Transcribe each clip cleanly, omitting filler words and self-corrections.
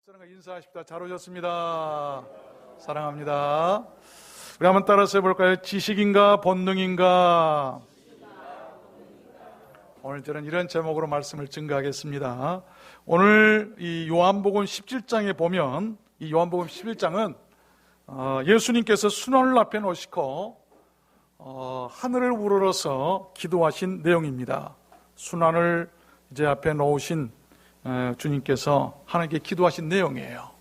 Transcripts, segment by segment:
사랑과 인사하십시다. 잘 오셨습니다. 사랑합니다. 우리 한번 따라서 해볼까요? 지식인가 본능인가? 오늘 저는 이런 제목으로 말씀을 증거하겠습니다. 오늘 이 요한복음 17장에 보면, 이 요한복음 11장은 예수님께서 순환을 앞에 놓으시고 하늘을 우러러서 기도하신 내용입니다. 순환을 이제 앞에 놓으신 주님께서 하나님께 기도하신 내용이에요.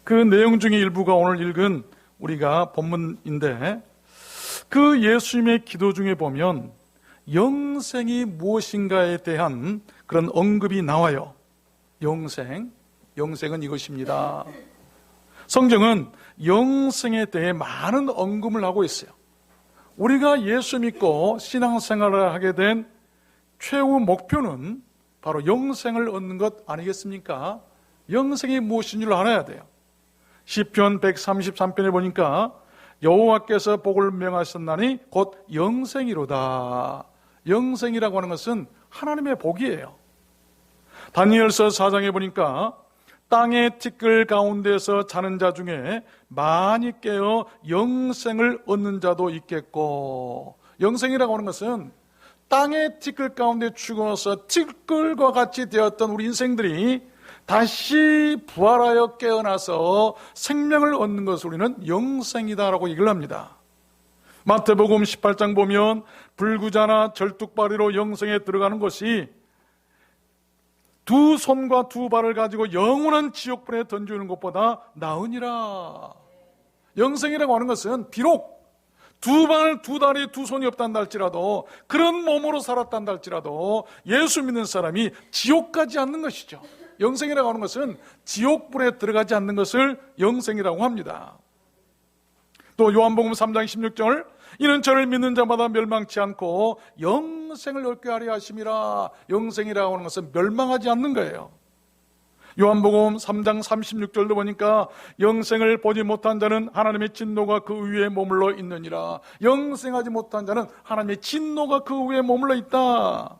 그 내용 중에 일부가 오늘 읽은 우리가 본문인데, 그 예수님의 기도 중에 보면 영생이 무엇인가에 대한 그런 언급이 나와요. 영생은 이것입니다. 성경은 영생에 대해 많은 언급을 하고 있어요. 우리가 예수 믿고 신앙생활을 하게 된 최후 목표는 바로 영생을 얻는 것 아니겠습니까? 영생이 무엇인 줄 알아야 돼요. 시편 133편에 보니까 여호와께서 복을 명하셨나니 곧 영생이로다. 영생이라고 하는 것은 하나님의 복이에요. 다니엘서 4장에 보니까 땅의 티끌 가운데서 자는 자 중에 많이 깨어 영생을 얻는 자도 있겠고, 영생이라고 하는 것은 땅의 티끌 가운데 죽어서 티끌과 같이 되었던 우리 인생들이 다시 부활하여 깨어나서 생명을 얻는 것을 우리는 영생이다라고 얘기를 합니다. 마태복음 18장 보면 불구자나 절뚝발이로 영생에 들어가는 것이 두 손과 두 발을 가지고 영원한 지옥불에 던지는 것보다 나으니라. 영생이라고 하는 것은 비록 두 발, 두 다리, 두 손이 없단다 할지라도, 그런 몸으로 살았단다 할지라도 예수 믿는 사람이 지옥 가지 않는 것이죠. 영생이라고 하는 것은 지옥불에 들어가지 않는 것을 영생이라고 합니다. 또 요한복음 3장 16절, 이는 저를 믿는 자마다 멸망치 않고 영생을 얻게 하려 하심이라. 영생이라고 하는 것은 멸망하지 않는 거예요. 요한복음 3장 36절도 보니까 영생을 보지 못한 자는 하나님의 진노가 그 위에 머물러 있느니라. 영생하지 못한 자는 하나님의 진노가 그 위에 머물러 있다.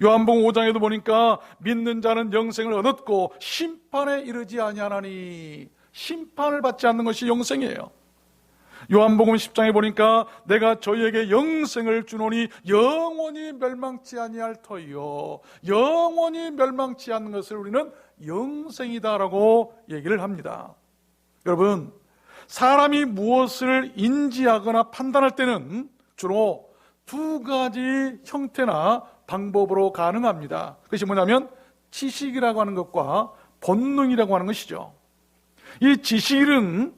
요한복음 5장에도 보니까 믿는 자는 영생을 얻었고 심판에 이르지 아니하나니. 심판을 받지 않는 것이 영생이에요. 요한복음 10장에 보니까 내가 저희에게 영생을 주노니 영원히 멸망치 아니할 터이요. 영원히 멸망치 않는 것을 우리는 영생이다라고 얘기를 합니다. 여러분, 사람이 무엇을 인지하거나 판단할 때는 주로 두 가지 형태나 방법으로 가능합니다. 그것이 뭐냐면 지식이라고 하는 것과 본능이라고 하는 것이죠. 이 지식은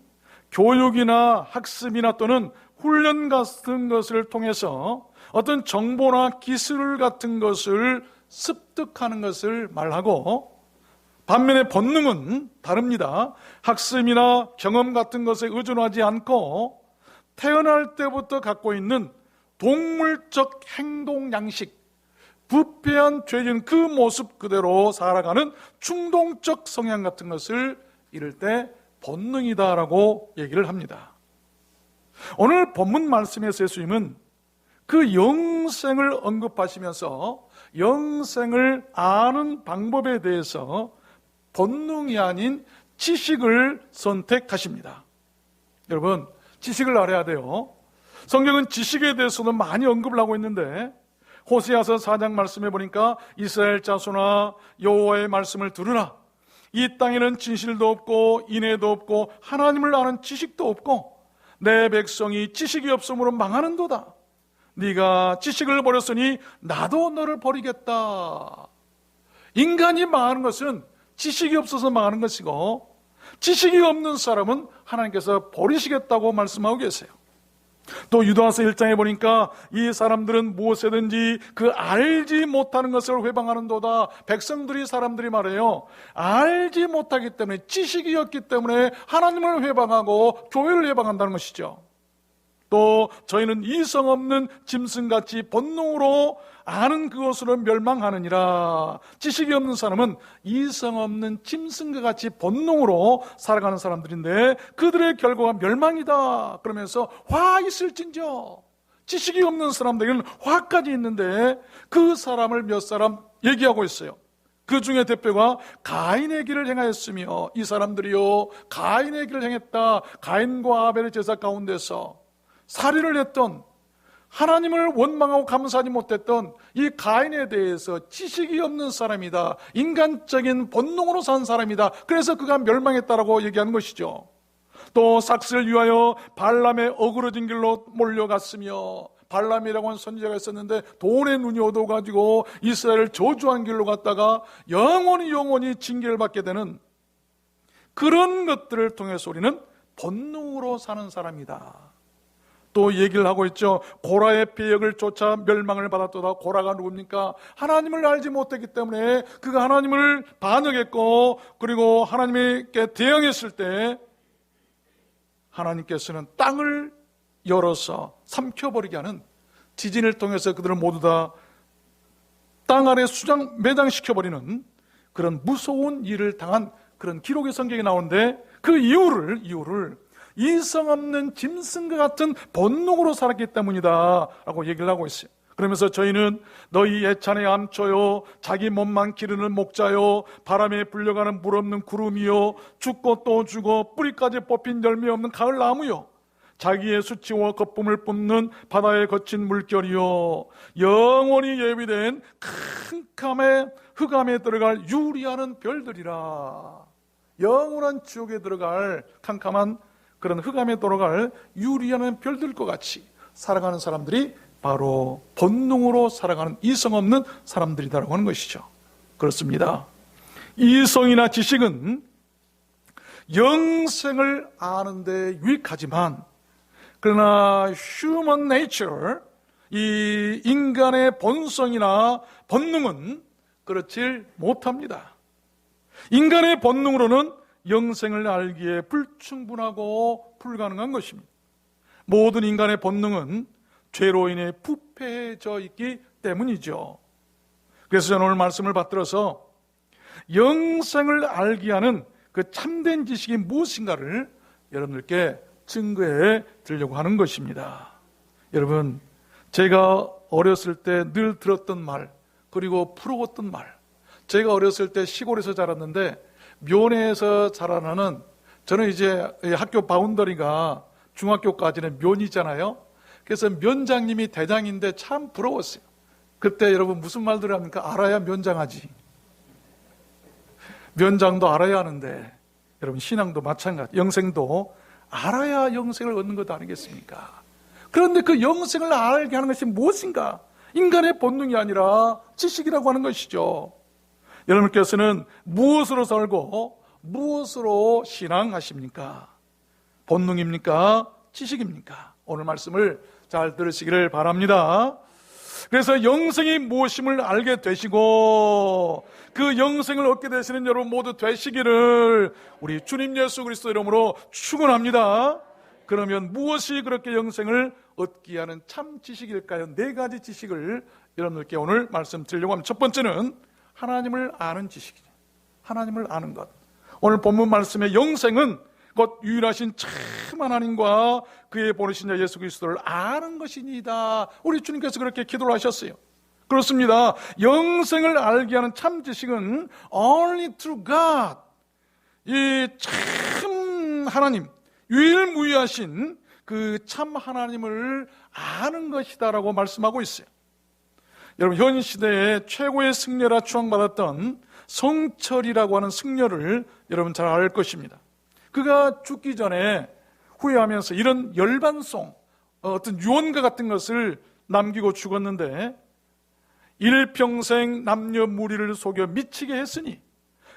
교육이나 학습이나 또는 훈련 같은 것을 통해서 어떤 정보나 기술 같은 것을 습득하는 것을 말하고, 반면에 본능은 다릅니다. 학습이나 경험 같은 것에 의존하지 않고 태어날 때부터 갖고 있는 동물적 행동 양식, 부패한 죄진 그 모습 그대로 살아가는 충동적 성향 같은 것을 이럴 때 본능이다라고 얘기를 합니다. 오늘 본문 말씀에서 예수님은 그 영생을 언급하시면서 영생을 아는 방법에 대해서 본능이 아닌 지식을 선택하십니다. 여러분, 지식을 알아야 돼요. 성경은 지식에 대해서도 많이 언급을 하고 있는데, 호세아서 4장 말씀해 보니까 이스라엘 자손아 여호와의 말씀을 들으라. 이 땅에는 진실도 없고 인애도 없고 하나님을 아는 지식도 없고 내 백성이 지식이 없으므로 망하는도다. 네가 지식을 버렸으니 나도 너를 버리겠다. 인간이 망하는 것은 지식이 없어서 망하는 것이고, 지식이 없는 사람은 하나님께서 버리시겠다고 말씀하고 계세요. 또 유다서 1장에 보니까 이 사람들은 무엇이든지 그 알지 못하는 것을 회방하는도다. 백성들이, 사람들이 말해요. 알지 못하기 때문에, 지식이 없기 때문에 하나님을 회방하고 교회를 회방한다는 것이죠. 또 저희는 이성 없는 짐승같이 본능으로 아는 그것으로 멸망하느니라. 지식이 없는 사람은 이성 없는 짐승과 같이 본능으로 살아가는 사람들인데 그들의 결과가 멸망이다. 그러면서 화 있을진저. 지식이 없는 사람들에게는 화까지 있는데 그 사람을 몇 사람 얘기하고 있어요. 그 중에 대표가 가인의 길을 행하였으며, 이 사람들이요 가인의 길을 행했다. 가인과 아벨의 제사 가운데서 살인을 했던, 하나님을 원망하고 감사하지 못했던 이 가인에 대해서 지식이 없는 사람이다. 인간적인 본능으로 산 사람이다. 그래서 그가 멸망했다라고 얘기하는 것이죠. 또 삭스를 위하여 발람의 어그러진 길로 몰려갔으며, 발람이라고 하는 선지자가 있었는데 돈의 눈이 어두워가지고 이스라엘을 저주한 길로 갔다가 영원히 징계를 받게 되는 그런 것들을 통해서 우리는 본능으로 사는 사람이다. 또 얘기를 하고 있죠. 고라의 배역을 쫓아 멸망을 받았도다. 고라가 누굽니까? 하나님을 알지 못했기 때문에 그가 하나님을 반역했고, 그리고 하나님께 대항했을 때 하나님께서는 땅을 열어서 삼켜버리게 하는, 지진을 통해서 그들을 모두 다 땅 아래 매장시켜버리는 그런 무서운 일을 당한 그런 기록의 성경에 나오는데, 그 이유를 이성 없는 짐승과 같은 본능으로 살았기 때문이다 라고 얘기를 하고 있어요. 그러면서 저희는 너희 예찬의 암초요, 자기 몸만 기르는 목자요, 바람에 불려가는 물 없는 구름이요, 죽고 또 죽어 뿌리까지 뽑힌 열매 없는 가을 나무요, 자기의 수치와 거품을 뿜는 바다의 거친 물결이요, 영원히 예비된 큰 흑암에 들어갈 유리하는 별들이라. 영원한 지옥에 들어갈 캄캄한 그런 흑암에 들어갈 유리하는 별들과 같이 살아가는 사람들이 바로 본능으로 살아가는 이성 없는 사람들이다라고 하는 것이죠. 그렇습니다. 이성이나 지식은 영생을 아는 데 유익하지만, 그러나 human nature, 이 인간의 본성이나 본능은 그렇지 못합니다. 인간의 본능으로는 영생을 알기에 불충분하고 불가능한 것입니다. 모든 인간의 본능은 죄로 인해 부패해져 있기 때문이죠. 그래서 저는 오늘 말씀을 받들어서 영생을 알게 하는 그 참된 지식이 무엇인가를 여러분들께 증거해 드리려고 하는 것입니다. 여러분, 제가 어렸을 때 늘 들었던 말, 그리고 부러웠던 말, 제가 어렸을 때 시골에서 자랐는데 면에서 자라나는, 저는 이제 학교 바운더리가 중학교까지는 면이잖아요. 그래서 면장님이 대장인데 참 부러웠어요. 그때 여러분 무슨 말들을 합니까? 알아야 면장하지. 면장도 알아야 하는데, 여러분 신앙도 마찬가지, 영생도 알아야 영생을 얻는 것 아니겠습니까? 그런데 그 영생을 알게 하는 것이 무엇인가? 인간의 본능이 아니라 지식이라고 하는 것이죠. 여러분께서는 무엇으로 살고 무엇으로 신앙하십니까? 본능입니까? 지식입니까? 오늘 말씀을 잘 들으시기를 바랍니다. 그래서 영생이 무엇임을 알게 되시고 그 영생을 얻게 되시는 여러분 모두 되시기를 우리 주님 예수 그리스도 이름으로 축원합니다. 그러면 무엇이 그렇게 영생을 얻게 하는 참 지식일까요? 4가지 지식을 여러분들께 오늘 말씀드리려고 합니다. 첫 번째는 하나님을 아는 지식이죠. 하나님을 아는 것. 오늘 본문 말씀의 영생은 곧 유일하신 참 하나님과 그의 보내신 자 예수 그리스도를 아는 것이니이다. 우리 주님께서 그렇게 기도를 하셨어요. 그렇습니다. 영생을 알게 하는 참 지식은 only through God, 이 참 하나님, 유일무이하신 그 참 하나님을 아는 것이다라고 말씀하고 있어요. 여러분, 현 시대의 최고의 승려라 추앙받았던 성철이라고 하는 승려를 여러분 잘 알 것입니다. 그가 죽기 전에 후회하면서 이런 열반송, 어떤 유언과 같은 것을 남기고 죽었는데, 일평생 남녀 무리를 속여 미치게 했으니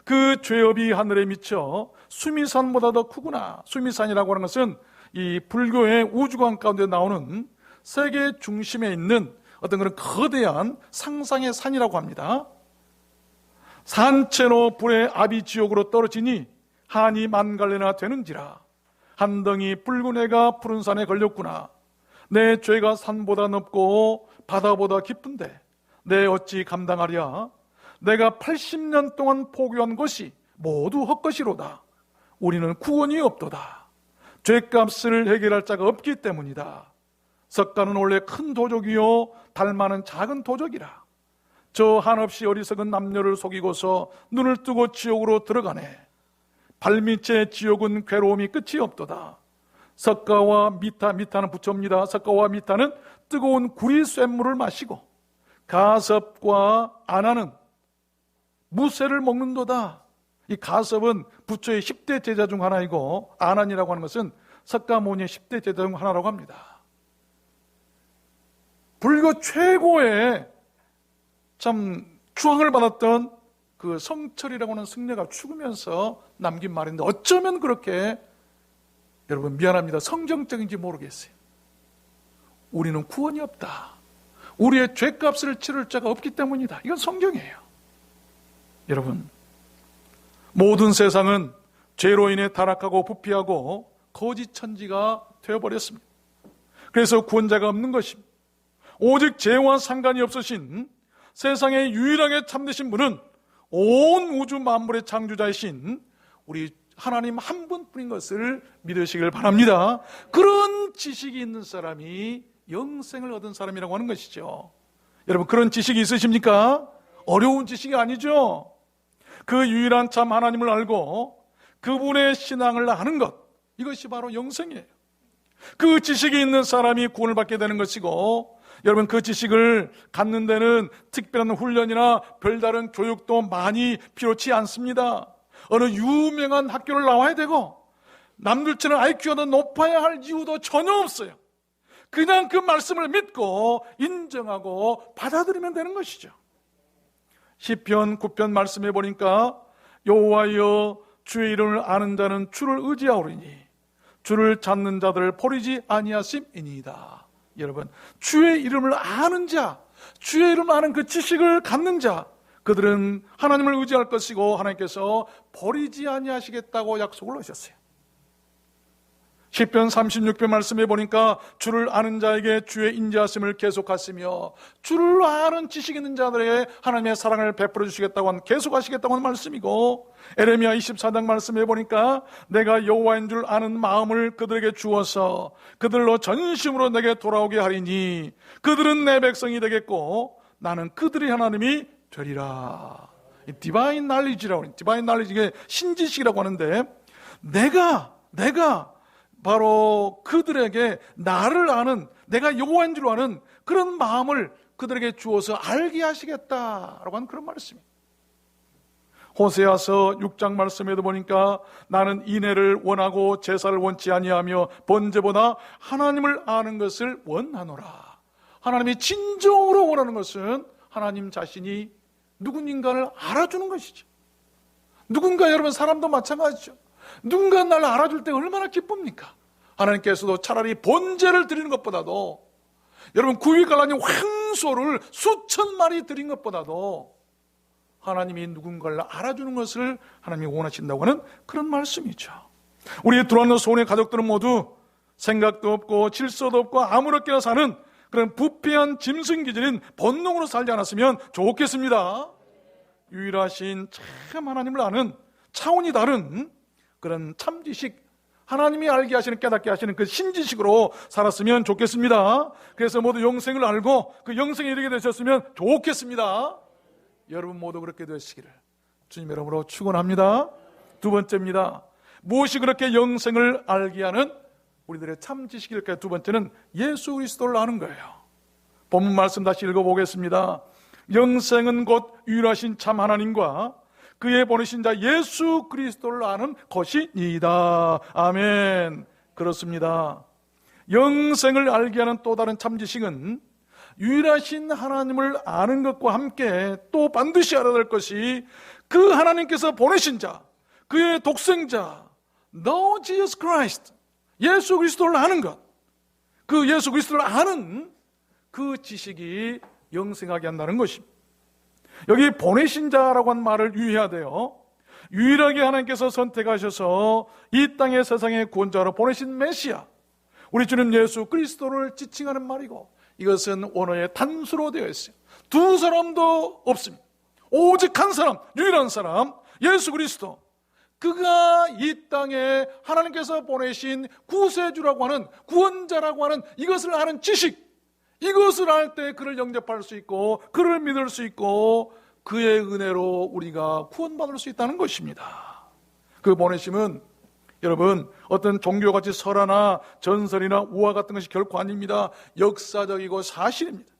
그 죄업이 하늘에 미쳐 수미산보다 더 크구나. 수미산이라고 하는 것은 이 불교의 우주관 가운데 나오는 세계 중심에 있는 어떤 그런 거대한 상상의 산이라고 합니다. 산채로 불의 압이 지옥으로 떨어지니 한이 만갈래나 되는지라. 한 덩이 붉은 해가 푸른 산에 걸렸구나. 내 죄가 산보다 높고 바다보다 깊은데 내 어찌 감당하랴. 내가 80년 동안 포교한 것이 모두 헛것이로다. 우리는 구원이 없도다. 죄값을 해결할 자가 없기 때문이다. 석가는 원래 큰 도적이요 달마는 작은 도적이라. 저 한없이 어리석은 남녀를 속이고서 눈을 뜨고 지옥으로 들어가네. 발밑에 지옥은 괴로움이 끝이 없도다. 석가와 미타, 미타는 부처입니다. 석가와 미타는 뜨거운 구리 쇳물을 마시고 가섭과 아나는 무쇠를 먹는도다. 이 가섭은 부처의 10대 제자 중 하나이고 아난이라고 하는 것은 석가모니의 10대 제자 중 하나라고 합니다. 불교 최고의 참 주앙을 받았던 그 성철이라고 하는 승려가 죽으면서 남긴 말인데 어쩌면 그렇게 여러분 미안합니다. 성경적인지 모르겠어요. 우리는 구원이 없다. 우리의 죄값을 치를 자가 없기 때문이다. 이건 성경이에요. 여러분, 모든 세상은 죄로 인해 타락하고 부패하고 거짓 천지가 되어버렸습니다. 그래서 구원자가 없는 것입니다. 오직 죄와 상관이 없으신 세상에 유일하게 참되신 분은 온 우주 만물의 창조자이신 우리 하나님 한 분뿐인 것을 믿으시길 바랍니다. 그런 지식이 있는 사람이 영생을 얻은 사람이라고 하는 것이죠. 여러분, 그런 지식이 있으십니까? 어려운 지식이 아니죠. 그 유일한 참 하나님을 알고 그분의 신앙을 아는 것, 이것이 바로 영생이에요. 그 지식이 있는 사람이 구원을 받게 되는 것이고, 여러분, 그 지식을 갖는 데는 특별한 훈련이나 별다른 교육도 많이 필요치 않습니다. 어느 유명한 학교를 나와야 되고 남들처럼 IQ가 더 높아야 할 이유도 전혀 없어요. 그냥 그 말씀을 믿고 인정하고 받아들이면 되는 것이죠. 시편 9편 말씀해 보니까 여호와여 주의 이름을 아는 자는 주를 의지하오리니 주를 찾는 자들을 버리지 아니하심이니이다. 여러분, 주의 이름을 아는 자, 주의 이름을 아는 그 지식을 갖는 자, 그들은 하나님을 의지할 것이고 하나님께서 버리지 아니하시겠다고 약속을 하셨어요. 시편 36편 말씀해 보니까 주를 아는 자에게 주의 인자하심을 계속하시며 주를 아는 지식 있는 자들에게 하나님의 사랑을 베풀어 주시겠다고 하는, 계속하시겠다고 하는 말씀이고, 에레미야 24장 말씀해 보니까 내가 여호와인 줄 아는 마음을 그들에게 주어서 그들로 전심으로 내게 돌아오게 하리니 그들은 내 백성이 되겠고 나는 그들의 하나님이 되리라. 디바인 날리지라고, 디바인 날리지, 이게 신지식이라고 하는데, 내가 바로 그들에게 나를 아는, 내가 여호와인 줄 아는 그런 마음을 그들에게 주어서 알게 하시겠다라고 하는 그런 말씀입니다. 호세아서 6장 말씀에도 보니까 나는 인애를 원하고 제사를 원치 아니하며 번제보다 하나님을 아는 것을 원하노라. 하나님이 진정으로 원하는 것은 하나님 자신이 누군가를 알아주는 것이죠. 누군가, 여러분, 사람도 마찬가지죠. 누군가 나를 알아줄 때 얼마나 기쁩니까? 하나님께서도 차라리 번제를 드리는 것보다도, 여러분, 구윗갈라니 황소를 수천 마리 드린 것보다도 하나님이 누군가를 알아주는 것을 하나님이 원하신다고 하는 그런 말씀이죠. 우리 두란노 소원의 가족들은 모두 생각도 없고 질서도 없고 아무렇게나 사는 그런 부패한 짐승기질인 본능으로 살지 않았으면 좋겠습니다. 유일하신 참 하나님을 아는 차원이 다른 그런 참지식, 하나님이 알게 하시는, 깨닫게 하시는 그 신지식으로 살았으면 좋겠습니다. 그래서 모두 영생을 알고 그 영생에 이르게 되셨으면 좋겠습니다. 여러분 모두 그렇게 되시기를 주님 이름으로 축원합니다. 두 번째입니다. 무엇이 그렇게 영생을 알게 하는 우리들의 참지식일까요? 두 번째는 예수 그리스도를 아는 거예요. 본문 말씀 다시 읽어보겠습니다. 영생은 곧 유일하신 참 하나님과 그의 보내신 자 예수 그리스도를 아는 것이니이다. 아멘. 그렇습니다. 영생을 알게 하는 또 다른 참지식은 유일하신 하나님을 아는 것과 함께 또 반드시 알아야 될 것이 그 하나님께서 보내신 자, 그의 독생자 No Jesus Christ, 예수 그리스도를 아는 것, 그 예수 그리스도를 아는 그 지식이 영생하게 한다는 것입니다. 여기 보내신 자라고 한 말을 유의해야 돼요. 유일하게 하나님께서 선택하셔서 이 땅의 세상의 구원자로 보내신 메시아, 우리 주님 예수 그리스도를 지칭하는 말이고, 이것은 원어에 단수로 되어 있어요. 두 사람도 없습니다. 오직 한 사람, 유일한 사람, 예수 그리스도. 그가 이 땅에 하나님께서 보내신 구세주라고 하는, 구원자라고 하는 이것을 아는 지식, 이것을 알 때 그를 영접할 수 있고 그를 믿을 수 있고 그의 은혜로 우리가 구원받을 수 있다는 것입니다. 그 보내심은 여러분 어떤 종교같이 설화나 전설이나 우화 같은 것이 결코 아닙니다. 역사적이고 사실입니다.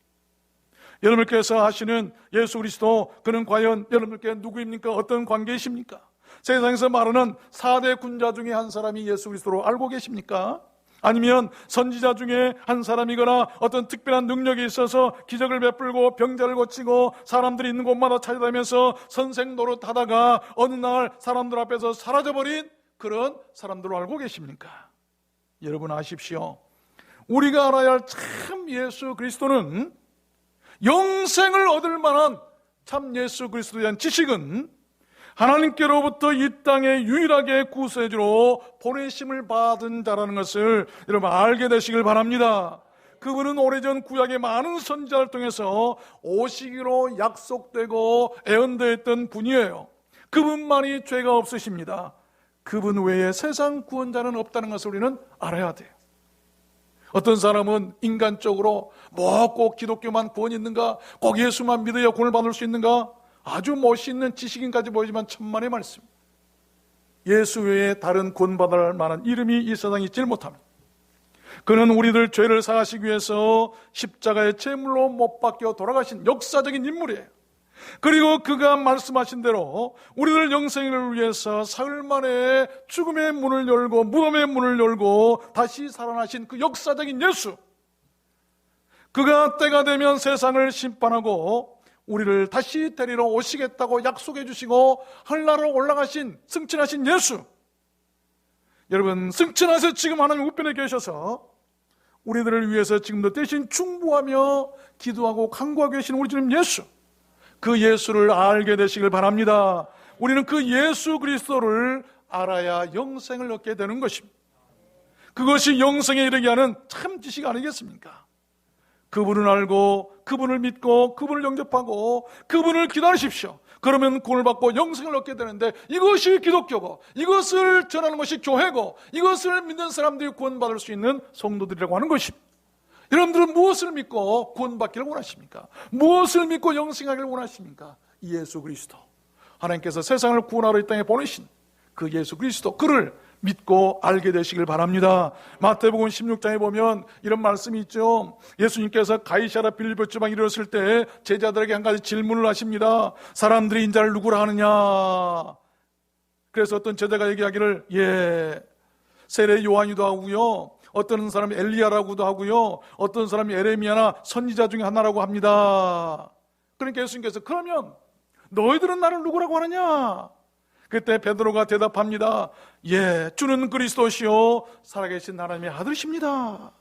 여러분께서 하시는 예수 그리스도, 그는 과연 여러분께 누구입니까? 어떤 관계이십니까? 세상에서 말하는 4대 군자 중에 한 사람이 예수 그리스도로 알고 계십니까? 아니면 선지자 중에 한 사람이거나 어떤 특별한 능력이 있어서 기적을 베풀고 병자를 고치고 사람들이 있는 곳마다 찾아다니면서 선생 노릇하다가 어느 날 사람들 앞에서 사라져버린 그런 사람들로 알고 계십니까? 여러분 아십시오. 우리가 알아야 할 참 예수 그리스도는, 영생을 얻을 만한 참 예수 그리스도에 대한 지식은 하나님께로부터 이 땅에 유일하게 구세주로 보내심을 받은 자라는 것을 여러분 알게 되시길 바랍니다. 그분은 오래전 구약의 많은 선지자를 통해서 오시기로 약속되고 예언되었던 분이에요. 그분만이 죄가 없으십니다. 그분 외에 세상 구원자는 없다는 것을 우리는 알아야 돼요. 어떤 사람은 인간적으로 꼭 기독교만 구원이 있는가, 꼭 예수만 믿어야 구원을 받을 수 있는가, 아주 멋있는 지식인까지 보이지만 천만의 말씀. 예수 외에 다른 구원받을 만한 이름이 이 세상에 있지 못합니다. 그는 우리들 죄를 사하시기 위해서 십자가의 제물로 못 박혀 돌아가신 역사적인 인물이에요. 그리고 그가 말씀하신 대로 우리들 영생을 위해서 사흘 만에 죽음의 문을 열고 무덤의 문을 열고 다시 살아나신 그 역사적인 예수, 그가 때가 되면 세상을 심판하고 우리를 다시 데리러 오시겠다고 약속해 주시고 하늘나라로 올라가신 승천하신 예수, 여러분 승천하셔서 지금 하나님 우편에 계셔서 우리들을 위해서 지금도 대신 충부하며 기도하고 간구하고 계신 우리 주님 예수, 그 예수를 알게 되시길 바랍니다. 우리는 그 예수 그리스도를 알아야 영생을 얻게 되는 것입니다. 그것이 영생에 이르게 하는 참 지식 아니겠습니까? 그분을 알고 그분을 믿고 그분을 영접하고 그분을 기다리십시오. 그러면 구원을 받고 영생을 얻게 되는데, 이것이 기독교고 이것을 전하는 것이 교회고 이것을 믿는 사람들이 구원받을 수 있는 성도들이라고 하는 것입니다. 여러분들은 무엇을 믿고 구원받기를 원하십니까? 무엇을 믿고 영생하기를 원하십니까? 예수 그리스도, 하나님께서 세상을 구원하러 이 땅에 보내신 그 예수 그리스도, 그를 믿고 알게 되시길 바랍니다. 마태복음 16장에 보면 이런 말씀이 있죠. 예수님께서 가이사랴 빌립보 지방에 이르렀을 때 제자들에게 한 가지 질문을 하십니다. 사람들이 인자를 누구라 하느냐? 그래서 어떤 제자가 얘기하기를 세례 요한이도 하고요, 어떤 사람이 엘리야라고도 하고요, 어떤 사람이 에레미야나 선지자 중에 하나라고 합니다. 그러니까 예수님께서 그러면 너희들은 나를 누구라고 하느냐? 그때 베드로가 대답합니다. 주는 그리스도시요 살아계신 하나님의 아들이십니다.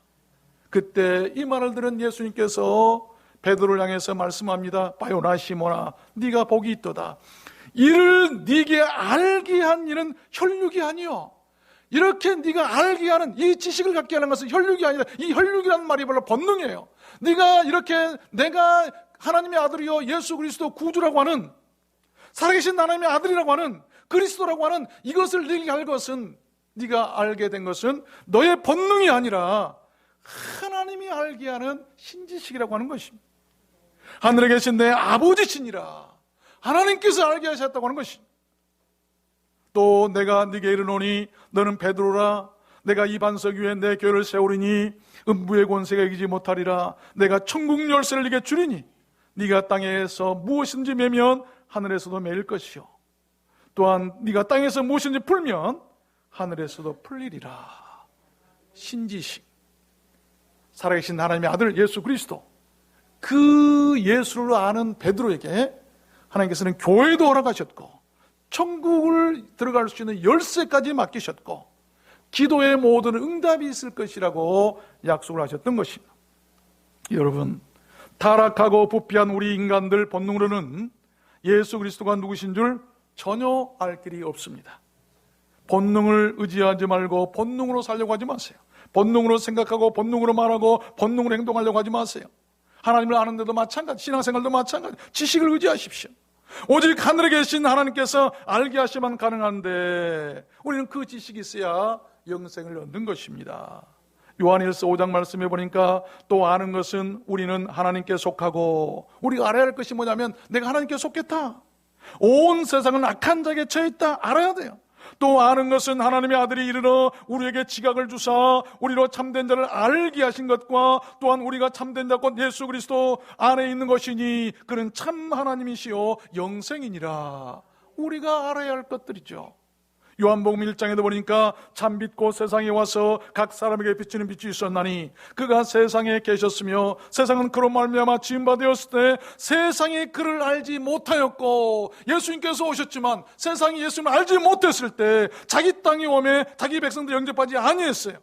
그때 이 말을 들은 예수님께서 베드로를 향해서 말씀합니다. 바요나 시모나, 네가 복이 있도다. 이를 네게 알게 한 이는 혈육이 아니요, 이렇게 네가 알게 하는 이 지식을 갖게 하는 것은 혈육이 아니라, 이 혈육이라는 말이 별로 본능이에요. 네가 이렇게 내가 하나님의 아들이요 예수 그리스도 구주라고 하는, 살아계신 하나님의 아들이라고 하는, 그리스도라고 하는 이것을 네게 할 것은, 네가 알게 된 것은 너의 본능이 아니라 하나님이 알게 하는 신지식이라고 하는 것입니다. 하늘에 계신 내 아버지시니라 하나님께서 알게 하셨다고 하는 것입니다. 또 내가 네게 이르노니 너는 베드로라, 내가 이 반석 위에 내 교회를 세우리니 음부의 권세가 이기지 못하리라. 내가 천국 열쇠를 네게 주리니 네가 땅에서 무엇인지 매면 하늘에서도 매일 것이요, 또한 네가 땅에서 무엇인지 풀면 하늘에서도 풀리리라. 신지식, 살아계신 하나님의 아들 예수 그리스도, 그 예수를 아는 베드로에게 하나님께서는 교회도 허락하셨고 천국을 들어갈 수 있는 열쇠까지 맡기셨고 기도의 모든 응답이 있을 것이라고 약속을 하셨던 것입니다. 여러분, 타락하고 부패한 우리 인간들 본능으로는 예수 그리스도가 누구신 줄 전혀 알 길이 없습니다. 본능을 의지하지 말고 본능으로 살려고 하지 마세요. 본능으로 생각하고 본능으로 말하고 본능으로 행동하려고 하지 마세요. 하나님을 아는데도 마찬가지, 신앙생활도 마찬가지, 지식을 의지하십시오. 오직 하늘에 계신 하나님께서 알게 하시면 가능한데 우리는 그 지식이 있어야 영생을 얻는 것입니다. 요한일서 5장 말씀해 보니까 또 아는 것은 우리는 하나님께 속하고, 우리가 알아야 할 것이 뭐냐면 내가 하나님께 속겠다, 온 세상은 악한 자에게 처해있다, 알아야 돼요. 또 아는 것은 하나님의 아들이 이르러 우리에게 지각을 주사 우리로 참된 자를 알게 하신 것과, 또한 우리가 참된 자 곧 예수 그리스도 안에 있는 것이니 그는 참 하나님이시요 영생이니라. 우리가 알아야 할 것들이죠. 요한복음 1장에도 보니까 참빛 곧 세상에 와서 각 사람에게 비치는 빛이 있었나니 그가 세상에 계셨으며 세상은 그로 말미암아 지음바 되었을 때 세상이 그를 알지 못하였고, 예수님께서 오셨지만 세상이 예수님을 알지 못했을 때 자기 땅에 오매 자기 백성들 영접하지 아니했어요.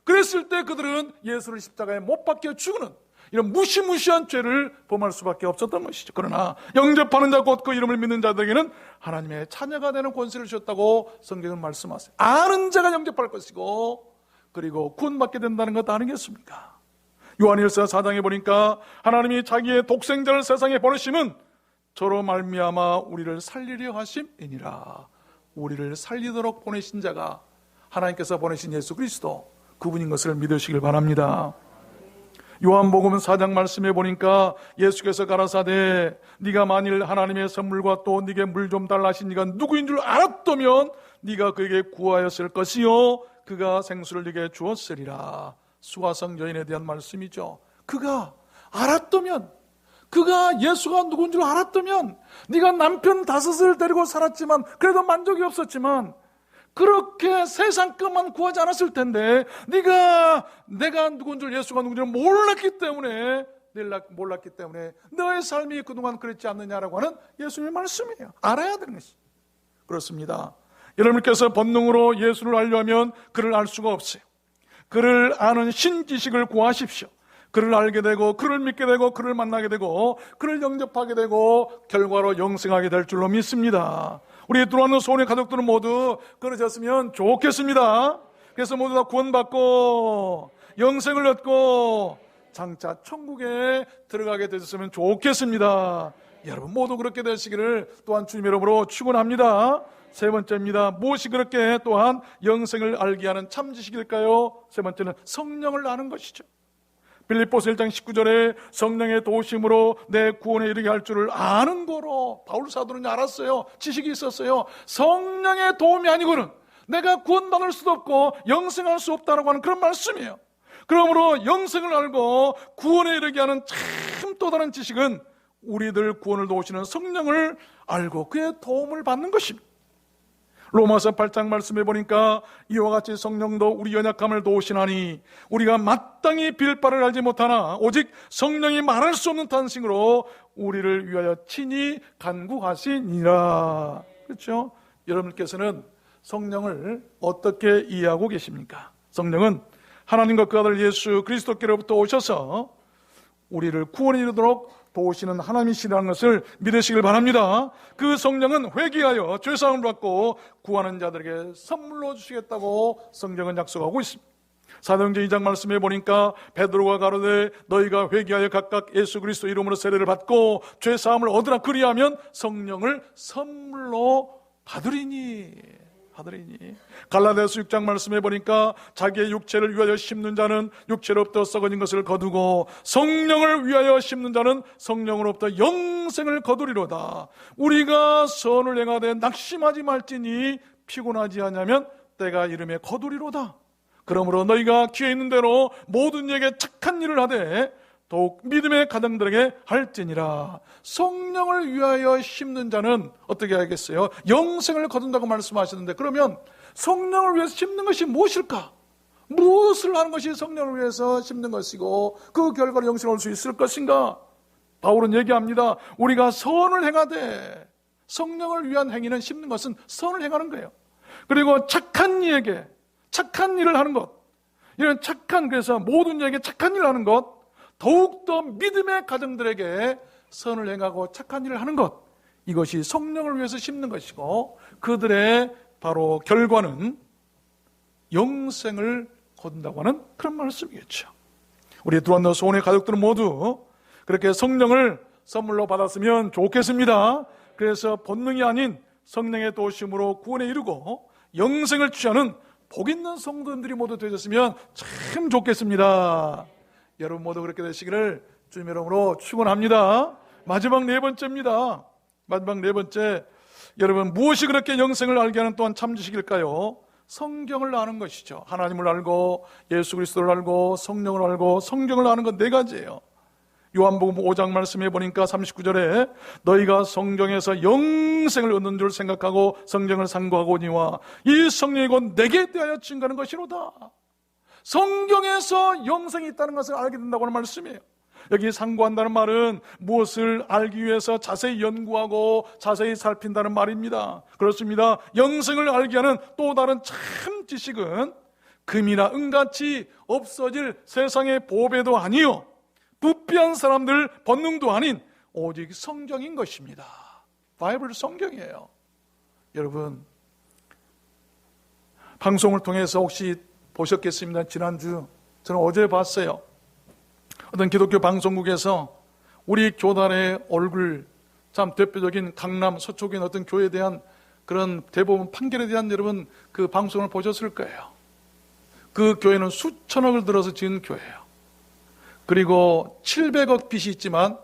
그랬을 때 그들은 예수를 십자가에 못 박혀 죽는 이런 무시무시한 죄를 범할 수밖에 없었던 것이죠. 그러나 영접하는 자 곧 그 이름을 믿는 자들에게는 하나님의 자녀가 되는 권세를 주셨다고 성경은 말씀하세요. 아는 자가 영접할 것이고 그리고 구원받게 된다는 것 아니겠습니까? 요한일서 4장에 보니까 하나님이 자기의 독생자를 세상에 보내심은 저로 말미암아 우리를 살리려 하심이니라. 우리를 살리도록 보내신 자가 하나님께서 보내신 예수 그리스도, 그분인 것을 믿으시길 바랍니다. 요한복음 4장 말씀해 보니까 예수께서 가라사대 네가 만일 하나님의 선물과 또 네게 물 좀 달라 하신 네가 누구인 줄 알았다면 네가 그에게 구하였을 것이요 그가 생수를 네게 주었으리라. 수가성 여인에 대한 말씀이죠. 그가 알았다면, 그가 예수가 누구인 줄 알았다면, 네가 남편 5을 데리고 살았지만 그래도 만족이 없었지만 그렇게 세상 것만 구하지 않았을 텐데, 네가 내가 누군 줄, 예수가 누군 줄 몰랐기 때문에 너의 삶이 그동안 그랬지 않느냐라고 하는 예수님의 말씀이에요. 알아야 되는 것이. 그렇습니다. 여러분께서 본능으로 예수를 알려면 그를 알 수가 없어요. 그를 아는 신지식을 구하십시오. 그를 알게 되고 그를 믿게 되고 그를 만나게 되고 그를 영접하게 되고 결과로 영생하게 될 줄로 믿습니다. 우리 들어왔는 소원의 가족들은 모두 그러셨으면 좋겠습니다. 그래서 모두 다 구원받고 영생을 얻고 장차 천국에 들어가게 되셨으면 좋겠습니다. 여러분 모두 그렇게 되시기를 또한 주님의 이름으로 축원합니다. 세 번째입니다. 무엇이 그렇게 또한 영생을 알게 하는 참 지식일까요? 세 번째는 성령을 아는 것이죠. 빌립보서 1장 19절에 성령의 도우심으로 내 구원에 이르게 할 줄을 아는 거로, 바울 사도는 알았어요. 지식이 있었어요. 성령의 도움이 아니고는 내가 구원받을 수도 없고 영생할 수 없다라고 하는 그런 말씀이에요. 그러므로 영생을 알고 구원에 이르게 하는 참 또 다른 지식은 우리들 구원을 도우시는 성령을 알고 그의 도움을 받는 것입니다. 로마서 8장 말씀해 보니까 이와 같이 성령도 우리 연약함을 도우시나니 우리가 마땅히 빌 바를 알지 못하나 오직 성령이 말할 수 없는 탄식으로 우리를 위하여 친히 간구하시니라. 그렇죠? 여러분께서는 성령을 어떻게 이해하고 계십니까? 성령은 하나님과 그 아들 예수 그리스도께로부터 오셔서 우리를 구원에 이르도록 도우시는 하나님이시라는 것을 믿으시길 바랍니다. 그 성령은 회개하여 죄사함을 받고 구하는 자들에게 선물로 주시겠다고 성경은 약속하고 있습니다. 사도행전 2장 말씀해 보니까 베드로가 가로되 너희가 회개하여 각각 예수 그리스도 이름으로 세례를 받고 죄사함을 얻으라, 그리하면 성령을 선물로 받으리니. 갈라디아서 6장 말씀해 보니까 자기의 육체를 위하여 심는 자는 육체로부터 썩어진 것을 거두고 성령을 위하여 심는 자는 성령으로부터 영생을 거두리로다. 우리가 선을 행하되 낙심하지 말지니 피곤하지 않으면 때가 이름에 거두리로다. 그러므로 너희가 기회 있는 대로 모든 이에게 착한 일을 하되 더욱 믿음의 가정들에게 할지니라. 성령을 위하여 심는 자는 어떻게 하겠어요? 영생을 거둔다고 말씀하시는데, 그러면 성령을 위해서 심는 것이 무엇일까? 무엇을 하는 것이 성령을 위해서 심는 것이고 그 결과로 영생을 얻을 수 있을 것인가? 바울은 얘기합니다. 우리가 선을 행하되, 성령을 위한 행위는 심는 것은 선을 행하는 거예요. 그리고 착한 이에게 착한 일을 하는 것, 이런 착한, 그래서 모든 이에게 착한 일을 하는 것, 더욱더 믿음의 가정들에게 선을 행하고 착한 일을 하는 것, 이것이 성령을 위해서 심는 것이고 그들의 바로 결과는 영생을 거둔다고 하는 그런 말씀이겠죠. 우리 들어왔는 소원의 가족들은 모두 그렇게 성령을 선물로 받았으면 좋겠습니다. 그래서 본능이 아닌 성령의 도우심으로 구원에 이르고 영생을 취하는 복 있는 성도들이 모두 되셨으면 참 좋겠습니다. 여러분 모두 그렇게 되시기를 주님의 이름으로 축원합니다. 마지막 네 번째입니다. 마지막 네 번째, 여러분 무엇이 그렇게 영생을 알게 하는 또한 참지식일까요? 성경을 아는 것이죠. 하나님을 알고 예수 그리스도를 알고 성령을 알고 성경을 아는 건 네 가지예요. 요한복음 5장 말씀해 보니까 39절에 너희가 성경에서 영생을 얻는 줄 생각하고 성경을 상고하거니와 이 성령이 곧 내게 대하여 증거하는 것이로다. 성경에서 영생이 있다는 것을 알게 된다고 하는 말씀이에요. 여기 상고한다는 말은 무엇을 알기 위해서 자세히 연구하고 자세히 살핀다는 말입니다. 그렇습니다. 영생을 알게 하는 또 다른 참 지식은 금이나 은같이 없어질 세상의 보배도 아니요 부패한 사람들 본능도 아닌 오직 성경인 것입니다. 바이블 성경이에요. 여러분 방송을 통해서 혹시 보셨겠습니다. 지난주 저는 어제 봤어요. 어떤 기독교 방송국에서 우리 교단의 얼굴, 참 대표적인 강남 서초구의 어떤 교회에 대한 그런 대법원 판결에 대한 여러분 그 방송을 보셨을 거예요. 그 교회는 수천억을 들어서 지은 교회예요. 그리고 700억 빚이 있지만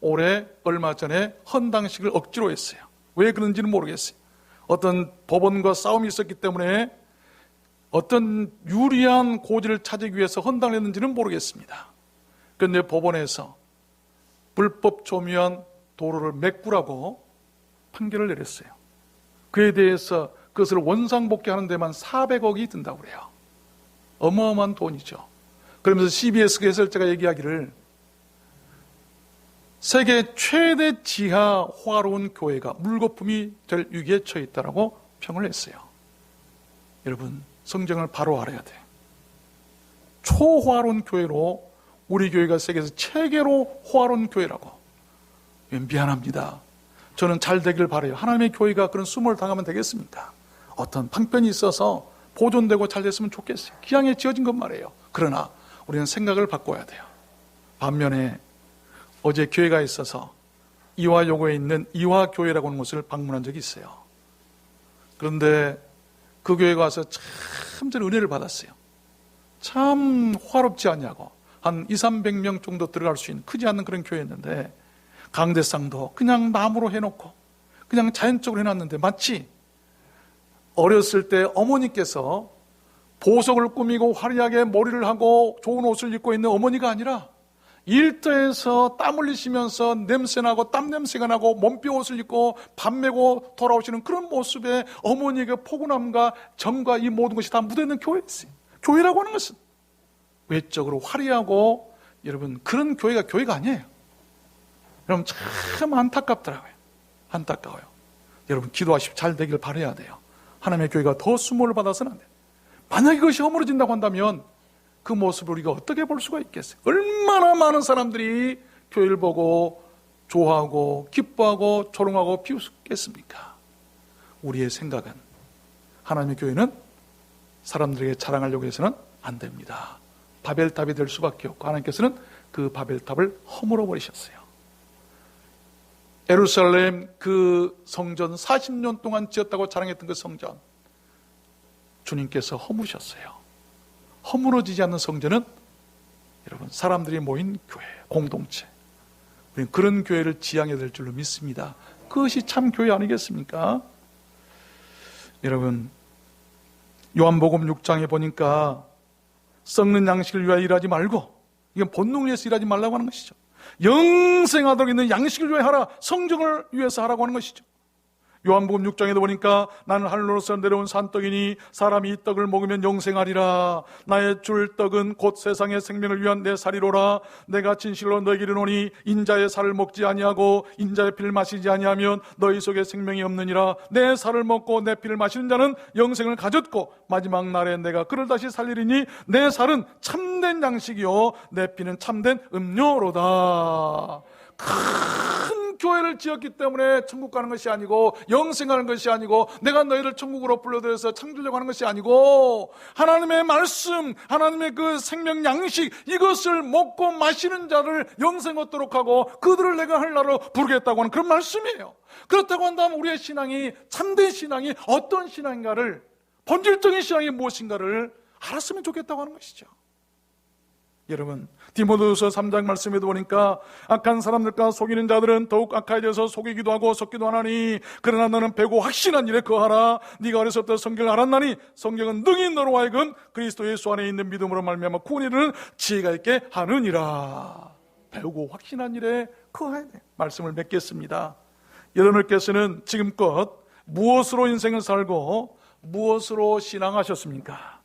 올해 얼마 전에 헌당식을 억지로 했어요. 왜 그런지는 모르겠어요. 어떤 법원과 싸움이 있었기 때문에 어떤 유리한 고지를 찾기 위해서 헌당을 했는지는 모르겠습니다. 그런데 법원에서 불법 점유한 도로를 메꾸라고 판결을 내렸어요. 그에 대해서 그것을 원상복귀하는 데만 400억이 든다고 그래요. 어마어마한 돈이죠. 그러면서 CBS 해설자가 얘기하기를 세계 최대 지하 화로운 교회가 물거품이 될 위기에 처해 있다고 평을 했어요. 여러분 성경을 바로 알아야 돼요. 초화로운 교회로 우리 교회가 세계에서 최고로 화로운 교회라고. 미안합니다. 저는 잘 되길 바라요. 하나님의 교회가 그런 수모를 당하면 되겠습니까? 어떤 방편이 있어서 보존되고 잘 됐으면 좋겠어요. 기왕에 지어진 것 말이에요. 그러나 우리는 생각을 바꿔야 돼요. 반면에 어제 교회가 있어서 이화여고에 있는 이화교회라고 하는 곳을 방문한 적이 있어요. 그런데 그 교회에 가서 참 저는 은혜를 받았어요. 참 화롭지 않냐고. 한 200~300명 정도 들어갈 수 있는 크지 않는 그런 교회였는데 강대상도 그냥 나무로 해놓고 그냥 자연적으로 해놨는데 마치 어렸을 때 어머니께서 보석을 꾸미고 화려하게 머리를 하고 좋은 옷을 입고 있는 어머니가 아니라 일터에서 땀 흘리시면서 냄새나고 땀 냄새가 나고 몸빼옷을 입고 밥 메고 돌아오시는 그런 모습에 어머니의 그 포근함과 정과 이 모든 것이 다 묻어있는 교회였어요. 교회라고 하는 것은 외적으로 화려하고 여러분 그런 교회가 교회가 아니에요. 여러분 참 안타깝더라고요. 안타까워요. 여러분 기도하십시오. 잘 되길 바라야 돼요. 하나님의 교회가 더 수모를 받아서는 안 돼요. 만약에 그것이 허물어진다고 한다면 그 모습을 우리가 어떻게 볼 수가 있겠어요? 얼마나 많은 사람들이 교회를 보고 좋아하고 기뻐하고 조롱하고 비웃겠습니까? 우리의 생각은 하나님의 교회는 사람들에게 자랑하려고 해서는 안 됩니다. 바벨탑이 될 수밖에 없고 하나님께서는 그 바벨탑을 허물어 버리셨어요. 예루살렘 그 성전 40년 동안 지었다고 자랑했던 그 성전 주님께서 허무셨어요. 허물어지지 않는 성전은 여러분 사람들이 모인 교회, 공동체. 우리는 그런 교회를 지향해야 될 줄로 믿습니다. 그것이 참 교회 아니겠습니까? 여러분 요한복음 6장에 보니까 썩는 양식을 위하여 일하지 말고 이건 본능을 위해서 일하지 말라고 하는 것이죠. 영생하도록 있는 양식을 위하여 하라. 성경을 위해서 하라고 하는 것이죠. 요한복음 6장에도 보니까 나는 하늘로서 내려온 산떡이니 사람이 이 떡을 먹으면 영생하리라. 나의 줄 떡은 곧 세상의 생명을 위한 내 살이로라. 내가 진실로 너희에게 이르노니 인자의 살을 먹지 아니하고 인자의 피를 마시지 아니하면 너희 속에 생명이 없느니라. 내 살을 먹고 내 피를 마시는 자는 영생을 가졌고 마지막 날에 내가 그를 다시 살리리니 내 살은 참된 양식이요 내 피는 참된 음료로다. 큰 교회를 지었기 때문에 천국 가는 것이 아니고 영생하는 것이 아니고 내가 너희를 천국으로 불러들여서 창조하려고 하는 것이 아니고 하나님의 말씀, 하나님의 그 생명 양식 이것을 먹고 마시는 자를 영생 얻도록 하고 그들을 내가 하늘나라로 부르겠다고 하는 그런 말씀이에요. 그렇다고 한다면 우리의 신앙이 참된 신앙이 어떤 신앙인가를 본질적인 신앙이 무엇인가를 알았으면 좋겠다고 하는 것이죠. 여러분, 디모데후서 3장 말씀에도 보니까 악한 사람들과 속이는 자들은 더욱 악하여져서 속이기도 하고 섞기도 하나니 그러나 너는 배고 확신한 일에 거하라. 네가 어려서부터 성경을 알았나니 성경은 능히 너로 하여금 그리스도 예수 안에 있는 믿음으로 말미암아 구원에 이르는 지혜가 있게 하느니라. 배우고 확신한 일에 거해야 돼. 말씀을 맺겠습니다. 여러분께서는 지금껏 무엇으로 인생을 살고 무엇으로 신앙하셨습니까?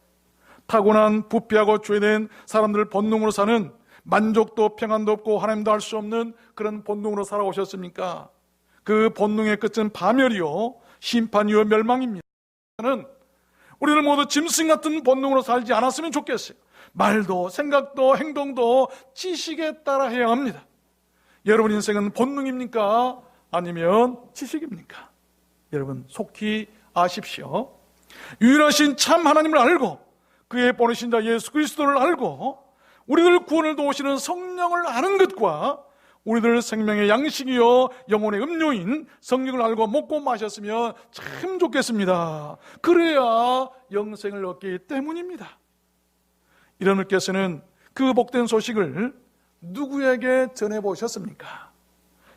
타고난 부패하고 죄된 사람들 본능으로 사는, 만족도 평안도 없고 하나님도 알 수 없는 그런 본능으로 살아오셨습니까? 그 본능의 끝은 파멸이요 심판이요 멸망입니다. 우리는 모두 짐승 같은 본능으로 살지 않았으면 좋겠어요. 말도 생각도 행동도 지식에 따라 해야 합니다. 여러분 인생은 본능입니까? 아니면 지식입니까? 여러분 속히 아십시오. 유일하신 참 하나님을 알고 그의 보내신 자 예수 그리스도를 알고 우리들 구원을 도우시는 성령을 아는 것과 우리들 생명의 양식이요 영혼의 음료인 성령을 알고 먹고 마셨으면 참 좋겠습니다. 그래야 영생을 얻기 때문입니다. 여러분께서는 그 복된 소식을 누구에게 전해보셨습니까?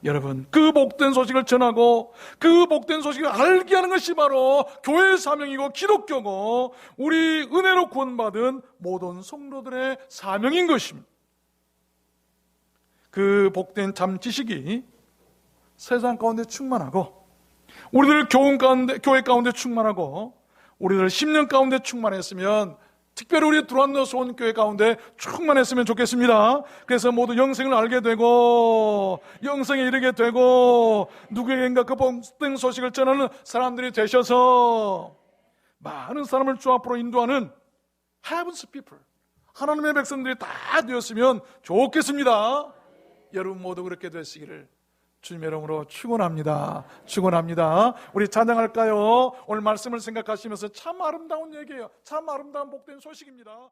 여러분, 그 복된 소식을 전하고 그 복된 소식을 알게 하는 것이 바로 교회의 사명이고 기독교고 우리 은혜로 구원받은 모든 성도들의 사명인 것입니다. 그 복된 참 지식이 세상 가운데 충만하고 우리들 교회 가운데 충만하고 우리들 10년 가운데 충만했으면, 특별히 우리 두란노 소원교회 가운데 충만했으면 좋겠습니다. 그래서 모두 영생을 알게 되고 영생에 이르게 되고 누구에게인가 그 복된 소식을 전하는 사람들이 되셔서 많은 사람을 주 앞으로 인도하는 Heaven's people, 하나님의 백성들이 다 되었으면 좋겠습니다. 여러분 모두 그렇게 되시기를 주님의 이름으로 축원합니다. 축원합니다. 우리 찬양할까요? 오늘 말씀을 생각하시면서 참 아름다운 얘기예요. 참 아름다운 복된 소식입니다.